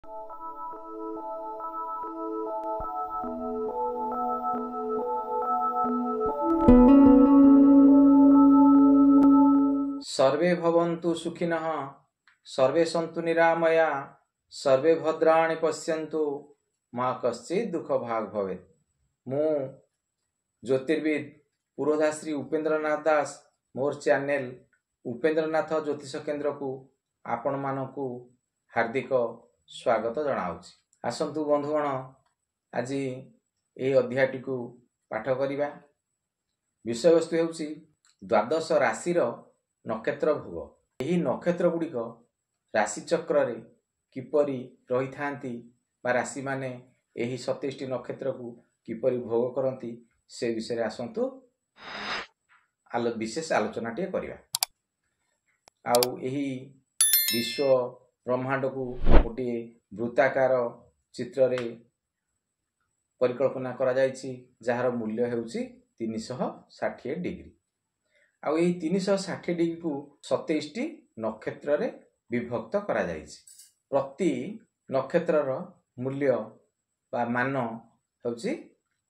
सर्वे भवन्तु सुखिनः, सर्वे सन्तु निरामया, सर्वे भद्राणि पश्यन्तु, मां कश्चित् दुख भाग भवेत्। मु ज्योतिर्विद पुरोधा श्री उपेन्द्रनाथ दास मोर चैनल उपेन्द्रनाथ ज्योतिष केन्द्र को आपण मानकु हार्दिक स्वागत जनाऊँच। आसंतु बंधुगण, आज ये अध्यायटी को पाठ करिबा। विषय वस्तु हेउची द्वादश राशि नक्षत्र भोग। यही नक्षत्र गुड़िक राशि चक्र रे किपरि रही थांती बा राशि माने यही 27 नक्षत्र को किपरि भोग करती से विषय आसंतु विशेष आलोचना टे करिबा। आउ यही विश्व ब्रह्मांड को गोटे वृत्ताकार चित्र रे परिकल्पना करा जायछि, जार मूल्य हेउछि 360 डिग्री। आउ यही 360 डिग्री को 27 नक्षत्र रे विभक्त करा जायछि। प्रति नक्षत्र मूल्य बा मान होउछि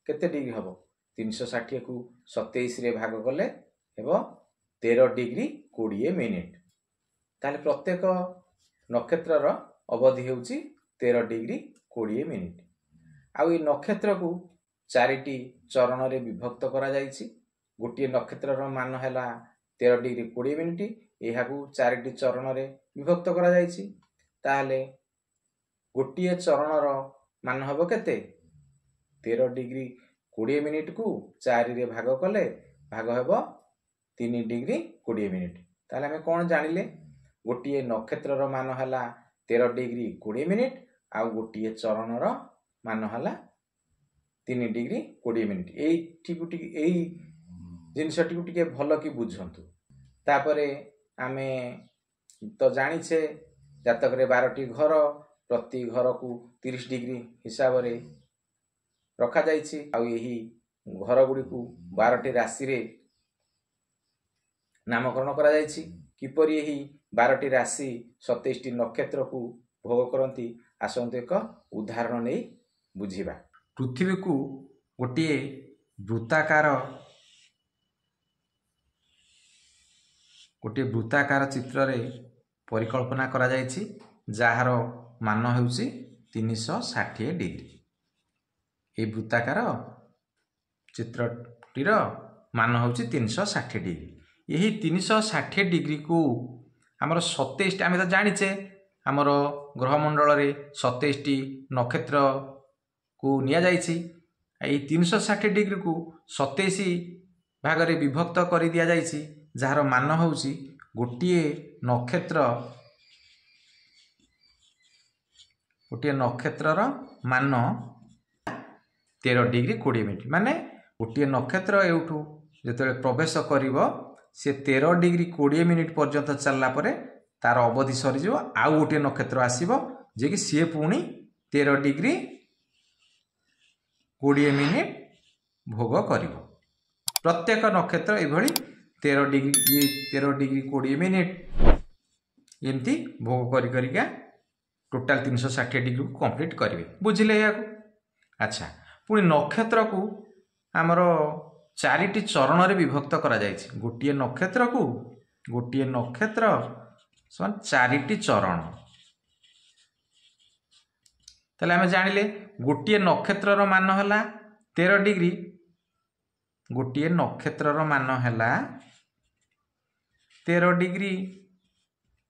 केते डिग्री हबो? 360 को 27 रे भाग कले हेबो 13 डिग्री 20 मिनिट। ताले प्रत्येक नक्षत्र अवधि हेउछि 13 डिग्री 20 मिनिट। आउ ये नक्षत्र को 4टी चरण रे विभक्त करा जायछि। गोटे नक्षत्र मान हैला 13 डिग्री 20 मिनिट, यह 4टी चरण रे विभक्त करा जायछि। ताले गोटे चरण मान हबो केते? 13 डिग्री 20 मिनिट को 4 रे भाग कले भाग हेबो 3 डिग्री 20 मिनिट। ताले हमें कौन जानिले? गोटे नक्षत्र मान हैला 13 डिग्री 20 मिनिट, आ गोटे चरण मान हैला 3 डिग्री 20 मिनिट। एई जिनसटी को टिके भल कि बुझंतु। तापरे आमे तो जानिछे जातक रे 12टी घर, प्रति घर को 30 डिग्री हिसाब रे रखा जाइछि। आउ यही घर गुडी को 12टी राशि रे नामकरण करा जाइछि। किपरि यही 12टी राशि 27 नक्षत्र को भोग करती आसंतु एक उदाहरण नै बुझिबा। पृथ्वी को गोटे वृत्ताकार चित्र रे परिकल्पना करा जाइछि, जार मान हेउछि 360 डिग्री। ए वृत्ताकार चित्रटीर मान होउछि 360 डिग्री। यही 360 डिग्री को हमर 27 आमे तो जानिछे हमर ग्रहमंडल रे 27 नक्षत्र को निया जाइछि। एई 360 डिग्री को 27 भाग रे विभक्त कर दिया जाइछि, जार मान होउछि गोटे नक्षत्रर मान 13 डिग्री 20 मिनिट। माने गोटे नक्षत्र एउठू जेतले प्रवेश करिवो से 13 डिग्री 20 मिनिट पर्यंत चलला परे तार अवधि सरी जो आउ गोटे नक्षत्र आसीबो जे कि सी पुणी 13 डिग्री 20 मिनिट भोग करिवो। प्रत्येक नक्षत्र एभली 13 डिग्री 20 मिनिट एमती भोग करिका टोटाल 360 डिग्री को कंप्लीट करिवे। बुझिले या को? अच्छा, पुणी नक्षत्र को आमर 4टी चरण रे विभक्त करा जायछि। गोटे नक्षत्र समान 4टी चरण। ताले हमें जानिले गोटे नक्षत्र मान हैला 13 डिग्री, गोटे नक्षत्र मान हैला 13 डिग्री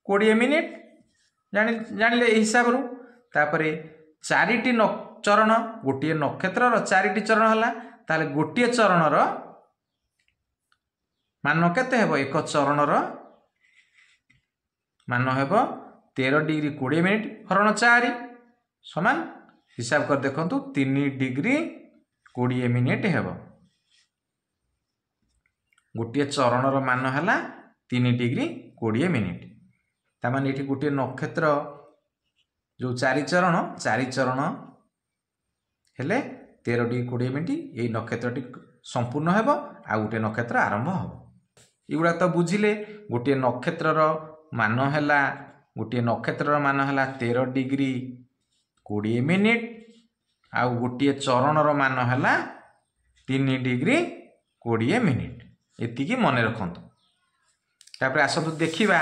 20 मिनिट। जानिले ए हिसाब रु तापरे 4टी चरण, गोटे नक्षत्र 4टी चरण हैला, ताले गोटे चरण मान केते हेबो? एक चरण मान हेबो 13 डिग्री 20 मिनिट हरण 4 समान हिसाब कर देखंतु 3 डिग्री 20 मिनिट हेबो। गोटे चरण मान हैला 3 डिग्री 20 मिनिट। तामाने एठी गोटे नक्षत्र जो 4 चरण हेले 13 डिग्री 20 मिनिट यही नक्षत्रटी संपूर्ण हेबो, आ गोटे नक्षत्र आरंभ हेबो। एगुड़ा तो बुझिले गोटे नक्षत्रर मान हैला 13 डिग्री 20 मिनिट आउ गोटे चरणर मान है 3 डिग्री 20 मिनिट एतिकी मन रखु। तापर आसतु देखिबा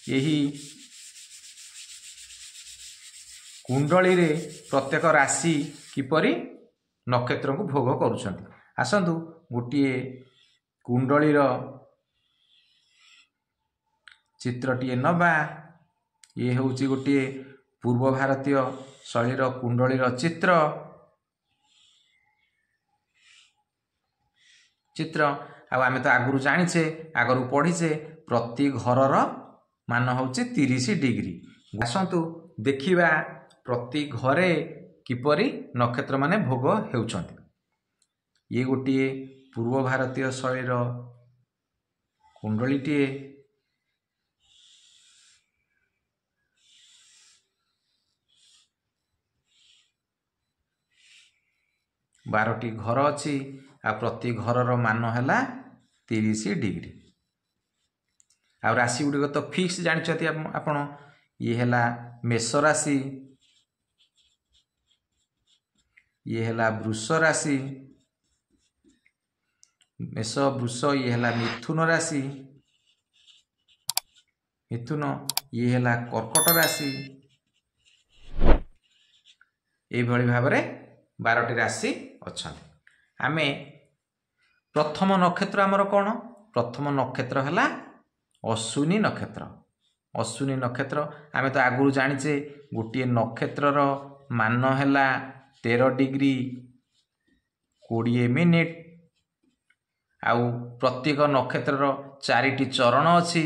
यही कुंडली रे प्रत्येक राशि किपरि नक्षत्र को भोग करुछंती। आसतु गोटे कुंडलीर चित्रटीए नबा। ये होउची गोटे पूर्व भारतीय शैलीर कुंडलीर चित्र आमे तो आगुरु जानिछे आगरु पढ़ीचे प्रति घरर मान होउची 30 डिग्री। आसतु देखिबा प्रति घरे किपरि नक्षत्र माने भोग हेउछंती। ये गोटे पूर्व भारतीय शैलीर कुंडलीटीए। बारटी घर अच्छी आ प्रति घरर मान है 30 डिग्री। आ राशि गुड़िक तो फिक्स जानते आपण। ये है मेष राशि, ये है वृष राशि, मेष वृष ये है मिथुन राशि, मिथुन ये है कर्कट राशि। यही भाव में 12टी राशि अच्छा। आमे प्रथम नक्षत्र आमर कौन? प्रथम नक्षत्र है अश्विनी नक्षत्र। अश्विनी नक्षत्र आमे तो आगुरु जानिचे गोटे नक्षत्रर मान है 13 डिग्री 20 मिनिट। आउ प्रत्येक नक्षत्रर 4टी चरण अच्छी।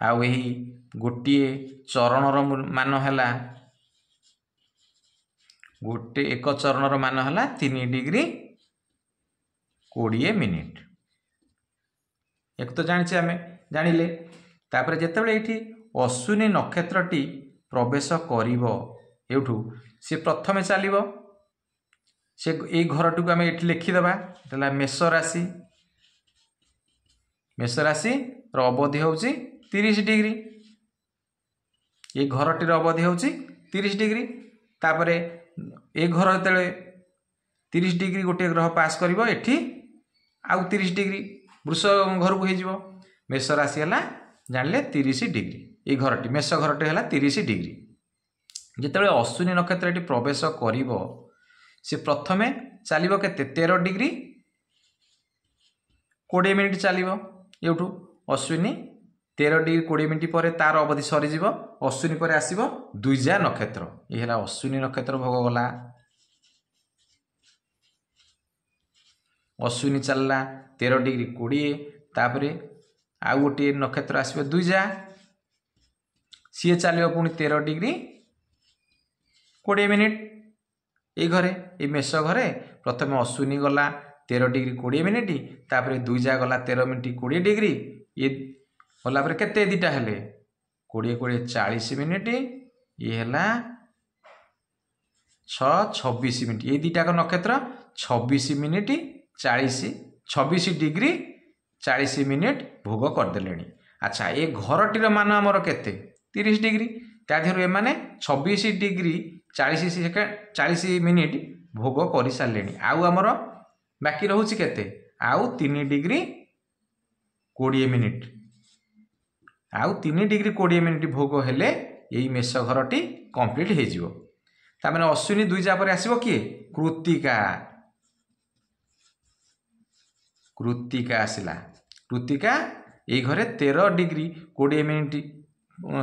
आउ यही गोटे चरणर मान है गोटे एक चरणर मान है 3 डिग्री 20 मिनिट। एक तो जानिचे आमे जानिले। तापर जेतेबेले एठी अश्विनी नक्षत्रटी प्रवेश करिवो एठू से प्रथमे चलिवो से ए घरटू को आमे एठी लिखि देबा। तला मेष राशि, मेष राशि रो अवधि होउची 30 डिग्री। ये घरटीर अवधि होउची 30 डिग्री। तापरे ए घर जेतेबेले 30 डिग्री गोटे ग्रह पास करिवो एठी आउ 30 डिग्री वृष घर को हो। मेष राशि है जानले 30 डिग्री। ये घरटी मेष घरटी है 30 डिग्री। जितेबाला अश्विनी नक्षत्र ये प्रवेश करिवो से प्रथमे चलिवो केते 13 डिग्री 20 मिनिट चलिवो। एठू अश्विनी 13 डिग्री 20 मिनिट पर तार अवधि सरीज। अश्विनी पर आसीबो द्विजा नक्षत्र। ये है अश्विनी नक्षत्र भोग गला। अश्विनी चलला 13 डिग्री 20। तापरे आउ गोटे नक्षत्र आसो द्विजा सी चलो पुणी 13 डिग्री 20 मिनिट। ये घरे ये मेष घरे प्रथम अश्विनी गला 13 डिग्री 20 मिनिट। तापरे द्विजा गला 13 मिनिट 20 डिग्री। ये गला पर केते दिटा हेले 20 20 40 मिनिट। ये है 6 26 मिनिट। ये दुटाक नक्षत्र 26 मिनिट 26 डिग्री 40 मिनिट भोग करदे। अच्छा ये घरटीर मान आमर केते 30 डिग्री। ताधर एमाने 26 डिग्री 40 मिनिट भोग कर सारे। आउ आमर बाकी रोचे केते आउ 3 डिग्री 20 मिनिट। आउ 3 डिग्री 20 मिनिट भोग हेले यही मेष घरटी कंप्लीट हो जिवो। तामाने अश्विनी द्विजा पर आसीबो किए कृत्तिका। कृत्तिका आसिला। कृत्तिका ये घरे 13 डिग्री 20 मिनिट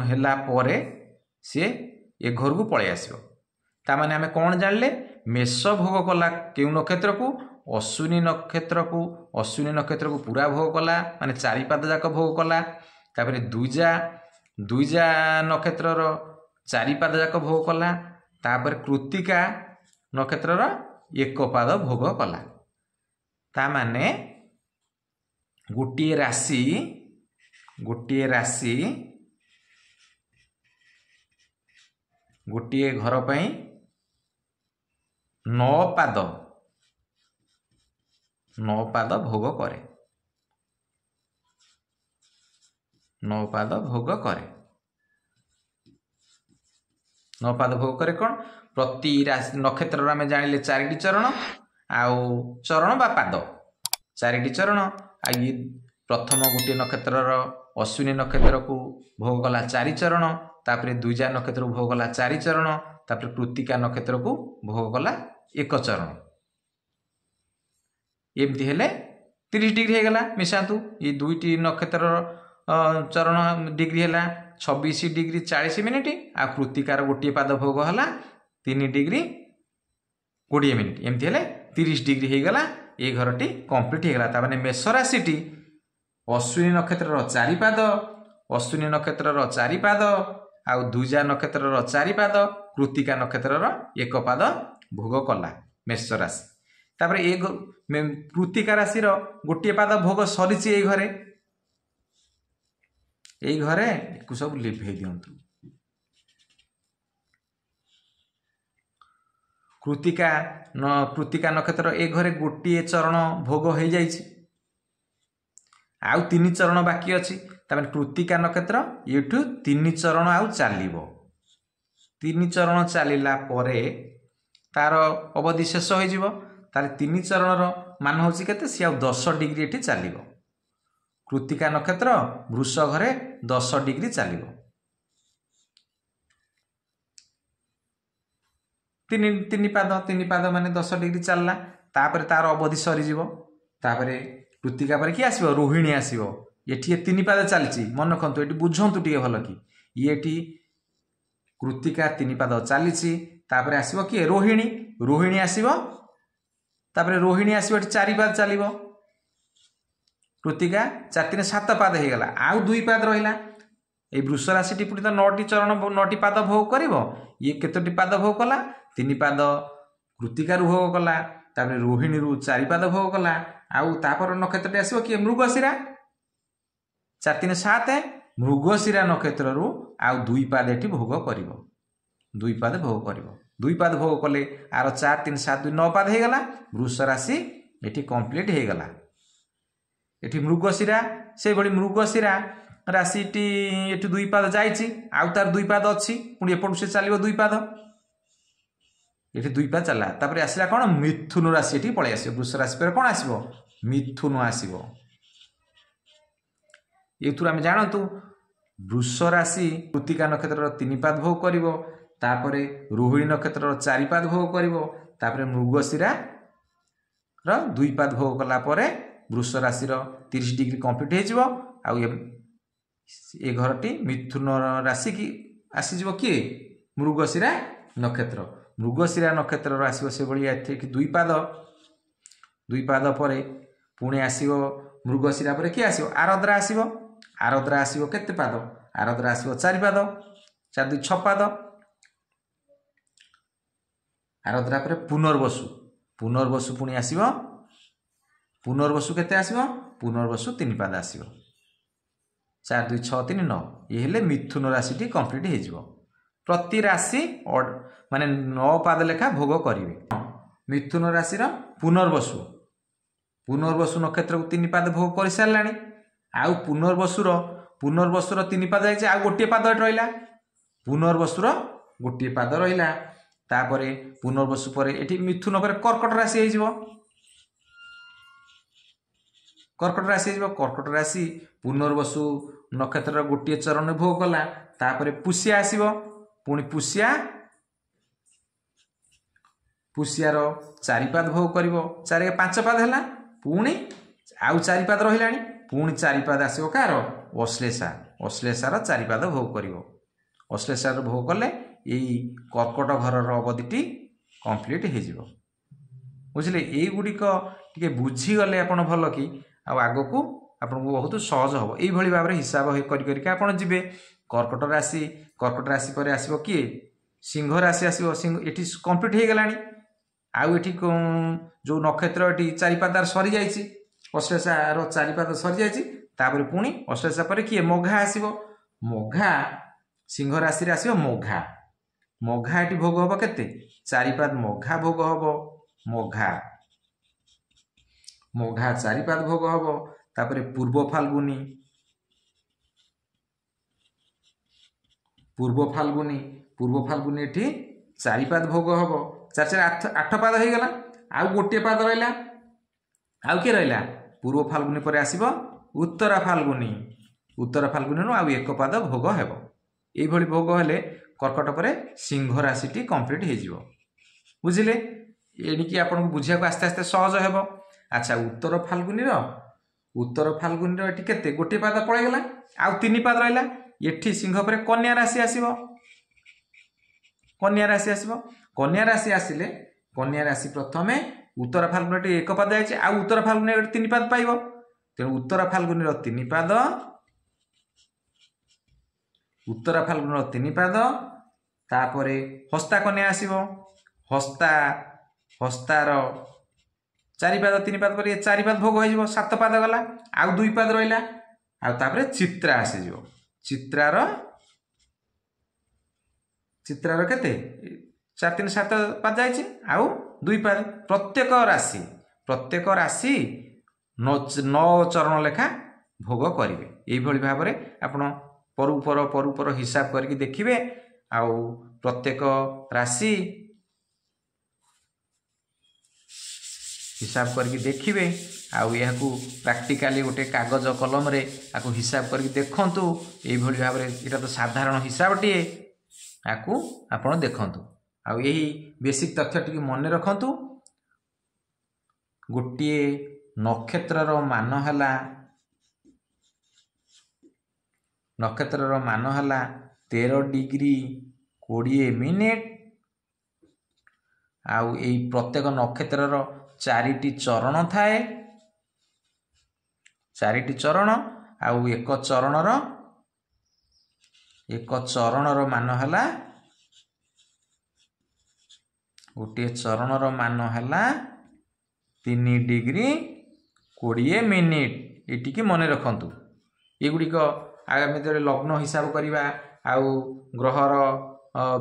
हैला परे सी ए घर को पलि आसो। तामाने आमे कौन जानले मेष भोग कला केउ नक्षत्र को अश्विनी नक्षत्र को। अश्विनी नक्षत्र को पूरा भोग कला माने 4 पाद जाक भोग कला। तापरे द्विजा नक्षत्रर 4 पाद जाक भोग कला। तापर कृत्तिका नक्षत्रर 1 पाद भोग कला। तामाने गोटे राशि गोटे घर पाई 9 पाद भोग करे। 9 पाद भोग करे। नौ पाद भोग करे कौन प्रति नक्षत्र आम जानिले 4टी चरण आउ चरण बा पाद 4टी चरण आ ये प्रथम गोटे नक्षत्र अश्विनी नक्षत्र को भोग कला 4 चरण तापर द्विजा नक्षत्र को भोग कला 4 चरण तापर कृत्तिका नक्षत्र को भोग कला 1 चरण एमती हेले 30 डिग्री होगला मिसातु ये दुईटी नक्षत्र चरण डिग्री है 26 डिग्री 40 मिनिट आ कृत्तिकार गोटे पाद भोग है 3 डिग्री 20 मिनिट एमती हेले 30 डिग्री होगला ये घरटी कंप्लीट होगला ताने मेष राशि अश्विनी नक्षत्र 4 पाद अश्विनी नक्षत्र 4 पाद आ द्विजा नक्षत्र 4 पाद कृत्तिका नक्षत्र 1 पाद भोग कला मेष राशि तापर ए कृत्तिका राशि गोटे पाद भोग सरी घरे यही घरे सब लिभे दिंतु कृत्तिका नक्षत्र ए घरे गोटे चरण भोग हो जाए आउ 3 चरण बाकी अच्छी तमें कृत्तिका नक्षत्र ये 3 चरण आउ चलो 3 चरण चलला तार अवधि शेष हो तार 3 चरण मान हूँ के सी 10 डिग्री ये चलो कृत्तिका नक्षत्र वृष घरे 10 डिग्री चलो 3 पाद माने 10 डिग्री चलला तापर तार अवधि सरीज कृत्तिका पर किए आसो रोहिणी आसो ये 3 पाद चलती मन रखु ये बुझंतु टे भल कि ये कृत्तिका 3 पाद चली आसो किए रोहिणी रोहिणी आसो तापर रोहिणी आसो 4 पाद चलो कृत्तिका 4 3 7 पाद हो गला आउ 2 पाद रहा ये वृष राशि पुणी तो 9टी चरण 9टी पाद भोग कर ये केतोटी पाद भोग कला 3 पाद कृत्तिका भोग कला तापर रोहिणी 4 पाद भोग कला आउ तापर नक्षत्र आसो किए मृगशिरा 4 3 7 मृगशिरा नक्षत्र आउ 2 पाद ये भोग कर 2 पाद भोग कर 2 पाद भोग कले आर 4 3 7 2 9 पाद हो गला वृष राशि ये कंप्लीट हो गला ये मृगशिरा से भली मृगशिरा राशिटी ये 2 पाद जाइए आउ तार 2 पाद अच्छी पुणी एपटू से चलो 2 पाद ये 2 पाद चला तापर आसला कौन मिथुन राशि ये पलि आस वृष राशि पर कौन आसो मिथुन आसो ये आम जानतु वृष राशि कृत्तिका नक्षत्र 3 पाद भोग कर तापर रोहिणी नक्षत्र 4 पाद भोग कर मृगशिरा 2 पाद भोग कला वृष राशि 30 डिग्री कंप्लीट हो घरटी मिथुन राशि की आसीज किए मृगशिरा नक्षत्र आसो से भाई 2 पाद पर पुणी आसो मृगशिरा पर किए आसो आरद्रा आसो केते पाद आरद्रा आसो 4 पाद 4 2 6 पाद आरद्रा पर पुनर्वसु पुणी आसो पुनर्वसु केते आसो पुनर्वसु 3 पाद आसो 4 2 6 3 9 ये मिथुन राशि कंप्लीट हो प्रति राशि माने 9 पाद लेखा भोग करेंगे मिथुन राशि पुनर्वसु नक्षत्र को 3 पाद भोग कर सारा आउ पुनर्वसुर 3 पाद जाइए आउ गोटे पाद रहा पुनर्वसुर गोटे पाद रहा तापर पुनर्वसु पर ये मिथुन पर कर्कट राशि हो कर्कट राशि पुनर्वसु नक्षत्र गोटे चरण भोग कला तापर पुष्या आसो पुणी पुष्यार 4 पाद भोग कर 4 5 पाद है पुणी आउ 4 पाद रहा पुणी 4 पाद आसो कार अश्लेषार 4 पाद भोग कर अश्लेषार भोग कले यही कर्कट घर अवधि कंप्लीट हो बुझे युड़िक टे बुझीगले आप भल कि आग को आपको बहुत सहज हम यही भाव में हिसाब कर जी कर्कट राशि पर आसो किए सिंह राशि आसो सिंह ये कंप्लीट हो गला आउ ये जो नक्षत्र ये 4 पादार सरी जाइए अश्लेषार 4 पाद सरी जाइए पुणी अश्लेषा पर किए मघा आसो मघा सिंह राशि आसो मघा ये भोग हम के 4 पाद मघा भोग हम मघा 4 पाद भोग हम तापर पूर्व फाल्गुनी पूर्व फाल्गुनी एठी 4 पाद भोग हम 4 4 8 पाद हो गला आउ गोटे पाद रहा आउ किए रहा पूर्व फाल्गुनी पर आसीबो उत्तरा फाल्गुनी आउ 1 पाद भोग हेब एइभଳି भोग हेले कर्कट पर सिंह राशि कंप्लीट हो बुझिले एणिकी आपन बुझिया को आस्ते आस्ते सहज हेब। अच्छा उत्तर फाल्गुनी एठी केते गोटे पाद पळै गला आउ 3 पाद रहिला एठी सिंह पर कन्या राशि आसीबो कन्या राशि आसिले कन्या राशि प्रथमे उत्तर फाल्गुनी 1 पाद आइछे आ उत्तर फाल्गुनी 3 पाद पाइबो तेणु उत्तर फाल्गुनी 3 पाद तापरे हस्ता कन्या आसीबो हस्तार 4 पाद 3 पाद पर 4 पाद भोग हो 7 पाद गला आउ 2 पाद रहिला आ तापरे चित्रा आसीजो चित्रार केते 4 3 7 पाद जाइछे आउ 2 पाद प्रत्येक राशि 9 चरण लेखा भोग करिवे एइभଳି भाबरे आपण पर हिसाब करके देखिए आउ प्रत्येक राशि हिसाब करके देखिए आउ यहाकू प्रैक्टिकली गोटे कागज कलम रे आकू हिसाब करके देखंतु एइभଳି भाबरे एटा तो साधारण हिसाबटी आकू आपण देखंतु आउ यही बेसिक तथ्य टिके मन रखंतु गोटे नक्षत्रर मान हला 13 डिग्री 20 मिनिट आउ एई प्रत्येक नक्षत्रर 4टी चरण थाए 4टी चरण आउ एक चरणर मान हला गोटे चरणर मान हला 3 डिग्री 20 मिनिट एटी की मन रखंतु एगुडी को आगामी दिन लग्न हिसाब करवा आउ ग्रहर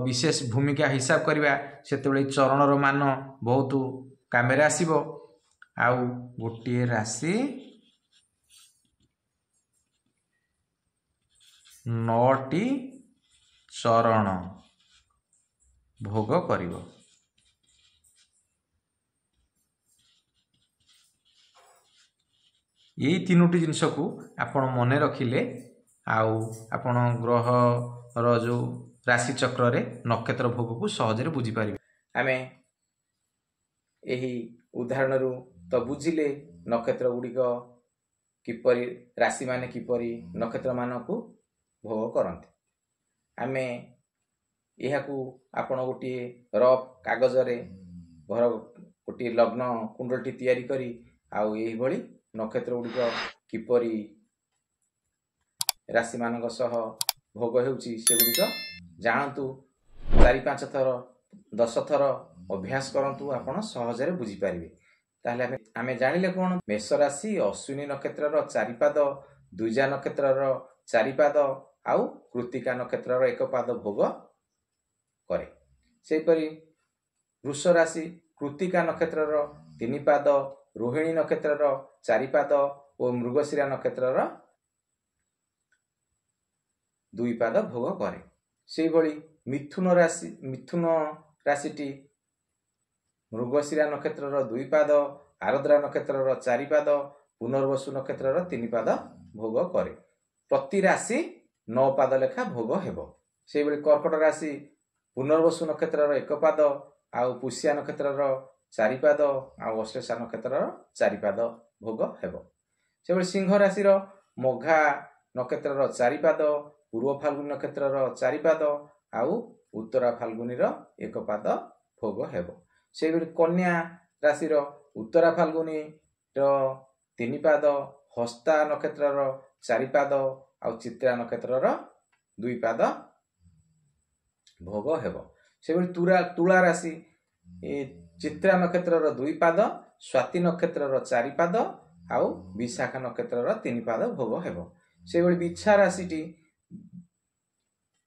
विशेष भूमिका हिसाब करवा सेते चरणर मान बहुत कामेरे आसीबो आउ गोटे राशि 9टी चरण भोग करिवो यही 3टी जिनस को आपण मन रखिले आउ आपण ग्रह जो राशि चक्र रे नक्षत्र भोग को सहजरे बुझी पारिबे। आमे एही उदाहरण रु तो बुझिले नक्षत्र गुड़िक किपरि राशि माने किपरि नक्षत्र मान को भोग करते आमे यहाकू आपण गोटे रफ कागज रे घर गोटे लग्न कुंडलटी तैयारी करी आउ एही भली नक्षत्र गुड़िक किपरि राशि मानक सह भोग हेउची से गुड़िक जानतु 4-5 थर 10 थर अभ्यास करंतु आपण सहजरे बुझी पारिबे। ताहले आमे जानिले कोन मेष राशि अश्विनी नक्षत्रर 4 पाद द्विजा नक्षत्रर 4 पाद आउ कृत्तिका नक्षत्रर 1 पाद भोग करे सेपरि वृष राशि कृत्तिका नक्षत्रर 3 पाद रोहिणी नक्षत्रर 4 पाद और मृगशिरा नक्षत्रर 2 पाद भोग करे से भली मिथुन राशिटी मृगशिरा नक्षत्रर 2 पाद आर्द्रा नक्षत्रर 4 पाद पुनर्वसु नक्षत्रर 3 पाद भोग करे प्रति राशि 9 पाद लेखा भोग हेबो से भली कर्कट राशि पुनर्वसु नक्षत्रर 1 पाद आउ पुष्या नक्षत्रर 4 पाद आउ अश्लेषा नक्षत्रर 4 पाद भोग हेबो से भली सिंह राशि मघा नक्षत्रर 4 पाद पूर्व फाल्गुनी नक्षत्रर 4 पाद आउ उत्तरा फाल्गुनी 1 पाद भोग हेबो से भली कन्या राशि उत्तरा फाल्गुनी 3 पाद हस्ता नक्षत्रर 4 पाद आउ चित्रा नक्षत्रर 2 पाद भोग हेबो से भली तुला राशि चित्रा नक्षत्रर 2 पाद स्वाति नक्षत्रर 4 पाद आउ विशाखा नक्षत्रर 3 पाद भोग हेबो से भली बिच्छा राशिटी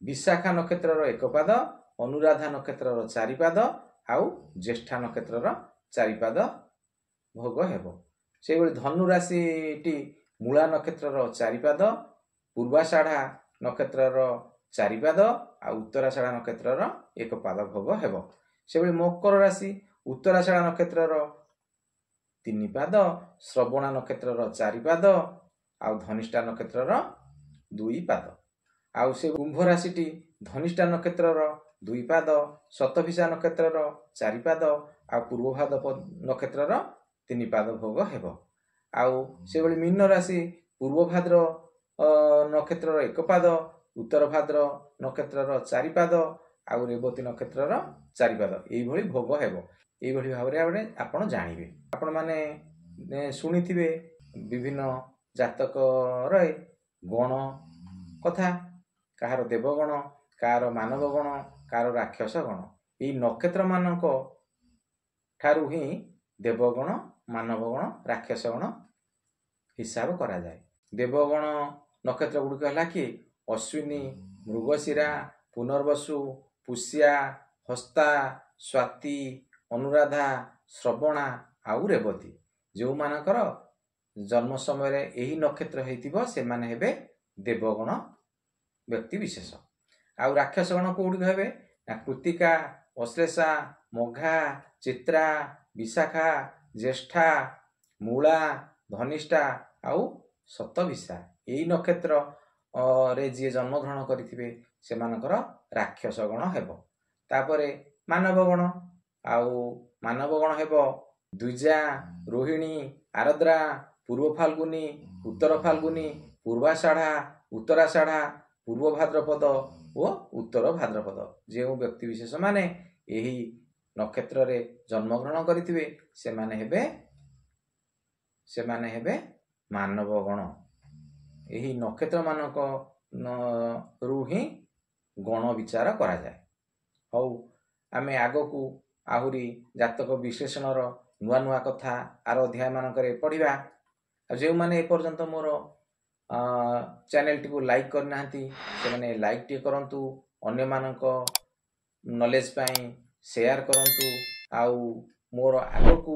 विशाखा नक्षत्रर 1 पाद अनुराधा नक्षत्रर 4 पाद आउ ज्येष्ठा नक्षत्रर 4 पाद भोग हेबो से भली धनु राशिटी मूला नक्षत्रर 4 पाद पूर्वाषाढ़ा नक्षत्रर ଚାରିପାଦ ଆଉ ଉତ୍ତରାଷାଢ଼ା ନକ୍ଷତ୍ରର 1 ପାଦ ଭୋଗ ହେବ। ସେଭଳି ମକର ରାଶି ଉତ୍ତରାଷାଢ଼ା ନକ୍ଷତ୍ରର 3 ପାଦ, ଶ୍ରବଣା ନକ୍ଷତ୍ରର 4 ପାଦ ଆଉ ଧନିଷ୍ଠା ନକ୍ଷତ୍ରର 2 ପାଦ। ଆଉ ସେ କୁମ୍ଭ ରାଶିଟି ଧନିଷ୍ଠା ନକ୍ଷତ୍ରର 2 ପାଦ, ଶତଭିଷା ନକ୍ଷତ୍ରର 4 ପାଦ ଆଉ ପୂର୍ବଭାଦ୍ର ନକ୍ଷତ୍ରର 3 ପାଦ ଭୋଗ ହେବ। ଆଉ ସେଭଳି ମୀନ ରାଶି ପୂର୍ବଭାଦ୍ର ନକ୍ଷତ୍ରର 1 ପାଦ, ଉତ୍ତର ଭାଦ୍ର ନକ୍ଷତ୍ରର 4 ପାଦ ଆଉ ରେବତୀ ନକ୍ଷତ୍ରର 4 ପାଦ ଏଇଭଳି ଭୋଗ ହେବ। ଏଇଭଳି ଭାବରେ ଆପଣ ଜାଣିବେ। ଆପଣମାନେ ଶୁଣିଥିବେ ବିଭିନ୍ନ ଜାତକର ଗଣ କଥା, କାହାର ଦେବଗଣ, କାହାର ମାନବ ଗଣ, କାହାର ରାକ୍ଷସ ଗଣ। ଏଇ ନକ୍ଷତ୍ର ମାନଙ୍କ ଠାରୁ ହିଁ ଦେବଗଣ, ମାନବ ଗଣ, ରାକ୍ଷସ ଗଣ ହିସାବ କରାଯାଏ। ଦେବଗଣ ନକ୍ଷତ୍ର ଗୁଡ଼ିକ ହେଲା କି ଅଶ୍ୱିନୀ, ମୃଗଶିରା, ପୁନର୍ବସୁ, ପୁଷ୍ୟା, ହସ୍ତା, ସ୍ୱାତି, ଅନୁରାଧା, ଶ୍ରବଣା ଆଉ ରେବତୀ। ଯେଉଁମାନଙ୍କର ଜନ୍ମ ସମୟରେ ଏହି ନକ୍ଷତ୍ର ହେଇଥିବ ସେମାନେ ହେବେ ଦେବଗଣ ବ୍ୟକ୍ତି ବିଶେଷ। ଆଉ ରାକ୍ଷସ ଗଣ କୋଉଗୁଡ଼ିକ ହେବେ ନା କୃତିକା, ଅଶ୍ଳେଷା, ମଘା, ଚିତ୍ରା, ବିଶାଖା, ଜ୍ୟେଷ୍ଠା, ମୂଳା, ଧନିଷ୍ଠା ଆଉ ଶତଭିଷା। ଏଇ ନକ୍ଷତ୍ର ରେ ଯିଏ ଜନ୍ମଗ୍ରହଣ କରିଥିବେ ସେମାନଙ୍କର ରାକ୍ଷସ ଗଣ ହେବ। ତାପରେ ମାନବ ଗଣ, ଆଉ ମାନବ ଗଣ ହେବ ଦ୍ୱିଜା, ରୋହିଣୀ, ଆରଦ୍ରା, ପୂର୍ବ ଫାଲ୍ଗୁନୀ, ଉତ୍ତର ଫାଲ୍ଗୁନୀ, ପୂର୍ବାଷାଢ଼ା, ଉତ୍ତରାଷାଢ଼ା, ପୂର୍ବ ଭାଦ୍ରପଦ ଓ ଉତ୍ତର ଭାଦ୍ରପଦ। ଯେଉଁ ବ୍ୟକ୍ତି ବିଶେଷ ମାନେ ଏହି ନକ୍ଷତ୍ରରେ ଜନ୍ମଗ୍ରହଣ କରିଥିବେ ସେମାନେ ହେବେ ମାନବ ଗଣ। ଏହି ନକ୍ଷତ୍ର ମାନଙ୍କ ରୁ ହିଁ ଗଣ ବିଚାର କରାଯାଏ। ହଉ, ଆମେ ଆଗକୁ ଆହୁରି ଜାତକ ବିଶ୍ଳେଷଣର ନୂଆ ନୂଆ କଥା ଆର ଅଧ୍ୟାୟ ମାନଙ୍କରେ ପଢ଼ିବା। ଆଉ ଯେଉଁମାନେ ଏପର୍ଯ୍ୟନ୍ତ ମୋର ଚ୍ୟାନେଲଟିକୁ ଲାଇକ୍ କରିନାହାନ୍ତି ସେମାନେ ଲାଇକ୍ ଟିକେ କରନ୍ତୁ, ଅନ୍ୟମାନଙ୍କ ନଲେଜ ପାଇଁ ସେୟାର କରନ୍ତୁ। ଆଉ ମୋର ଆଗକୁ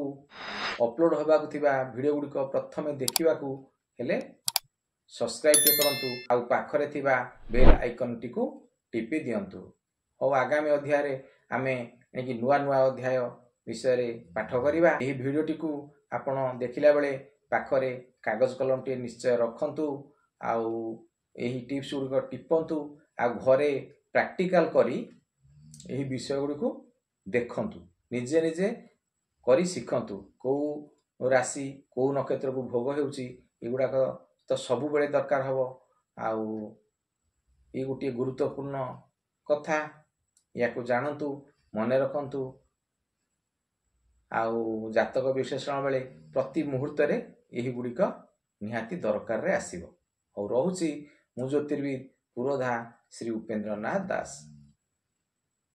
ଅପଲୋଡ଼ ହେବାକୁ ଥିବା ଭିଡ଼ିଓ ଗୁଡ଼ିକ ପ୍ରଥମେ ଦେଖିବାକୁ ହେଲେ ସବସ୍କ୍ରାଇବ୍ ଟିକେ କରନ୍ତୁ ଆଉ ପାଖରେ ଥିବା ବେଲ୍ ଆଇକନ୍ଟିକୁ ଟିପି ଦିଅନ୍ତୁ। ହଉ, ଆଗାମୀ ଅଧ୍ୟାୟରେ ଆମେ ନୂଆ ନୂଆ ଅଧ୍ୟାୟ ବିଷୟରେ ପାଠ କରିବା। ଏହି ଭିଡ଼ିଓଟିକୁ ଆପଣ ଦେଖିଲା ବେଳେ ପାଖରେ କାଗଜ କଲମଟିଏ ନିଶ୍ଚୟ ରଖନ୍ତୁ ଆଉ ଏହି ଟିପ୍ସ ଗୁଡ଼ିକ ଟିପନ୍ତୁ ଆଉ ଘରେ ପ୍ରାକ୍ଟିକାଲ କରି ଏହି ବିଷୟ ଗୁଡ଼ିକୁ ଦେଖନ୍ତୁ, ନିଜେ ନିଜେ କରି ଶିଖନ୍ତୁ। କେଉଁ ରାଶି କେଉଁ ନକ୍ଷତ୍ରକୁ ଭୋଗ ହେଉଛି ଏଗୁଡ଼ାକ ତ ସବୁବେଳେ ଦରକାର ହେବ। ଆଉ ଏ ଗୋଟିଏ ଗୁରୁତ୍ୱପୂର୍ଣ୍ଣ କଥା, ୟାକୁ ଜାଣନ୍ତୁ, ମନେ ରଖନ୍ତୁ। ଆଉ ଜାତକ ବିଶ୍ଳେଷଣ ବେଳେ ପ୍ରତି ମୁହୂର୍ତ୍ତରେ ଏହି ଗୁଡ଼ିକ ନିହାତି ଦରକାରରେ ଆସିବ। ହଉ, ରହୁଛି। ମୁଁ ଜ୍ୟୋତିର୍ବିଦ ପୁରୋଧା ଶ୍ରୀ ଉପେନ୍ଦ୍ର ନାଥ ଦାସ।